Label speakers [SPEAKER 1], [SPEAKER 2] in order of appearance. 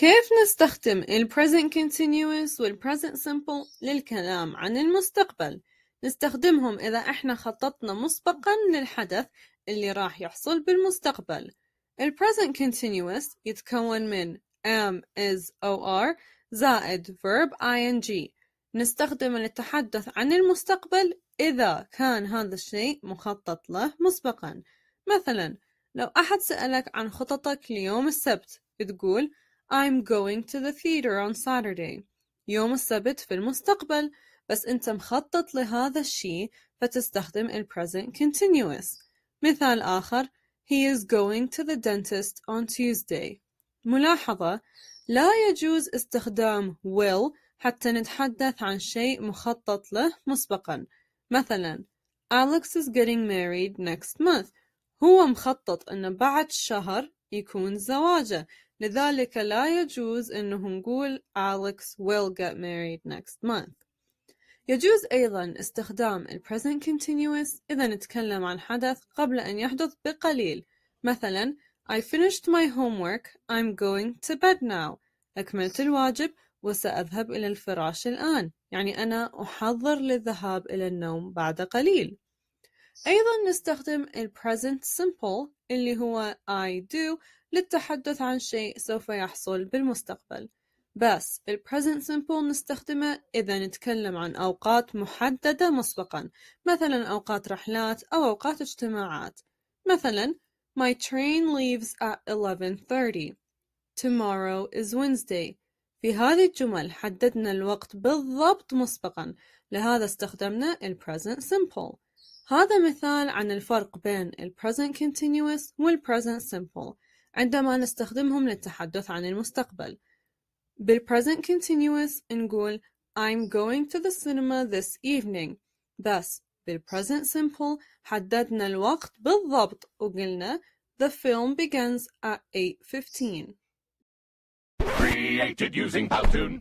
[SPEAKER 1] كيف نستخدم ال present continuous وال present simple للكلام عن المستقبل؟ نستخدمهم إذا إحنا خططنا مسبقاً للحدث اللي راح يحصل بالمستقبل. ال present continuous يتكون من am, is أو are زائد verb ing. نستخدمه للتحدث عن المستقبل إذا كان هذا الشيء مخطط له مسبقاً. مثلاً لو أحد سألك عن خططك ليوم السبت تقول I'm going to the theater on Saturday. يوم السبت في المستقبل، بس أنت مخطط لهذا الشيء فتستخدم ال present continuous. مثال آخر He is going to the dentist on Tuesday. ملاحظة: لا يجوز استخدام will حتى نتحدث عن شيء مخطط له مسبقا. مثلا Alex is getting married next month. هو مخطط أنه بعد شهر يكون زواجه، لذلك لا يجوز أنه نقول Alex will get married next month. يجوز أيضا استخدام ال present continuous إذا نتكلم عن حدث قبل أن يحدث بقليل. مثلا I finished my homework. I'm going to bed now. أكملت الواجب وسأذهب إلى الفراش الآن. يعني أنا أحضر للذهاب إلى النوم بعد قليل. أيضا نستخدم ال present simple اللي هو I do للتحدث عن شيء سوف يحصل بالمستقبل. بس ال present simple نستخدمه إذا نتكلم عن أوقات محددة مسبقا، مثلا أوقات رحلات أو أوقات اجتماعات. مثلا My train leaves at 11:30. Tomorrow is Wednesday. في هذه الجمل حددنا الوقت بالضبط مسبقا، لهذا استخدمنا ال present simple. هذا مثال عن الفرق بين ال present continuous وال present simple عندما نستخدمهم للتحدث عن المستقبل. بال present continuous نقول I'm going to the cinema this evening. بس بال present simple حددنا الوقت بالضبط وقلنا The film begins at 8:15.
[SPEAKER 2] Created using Powtoon.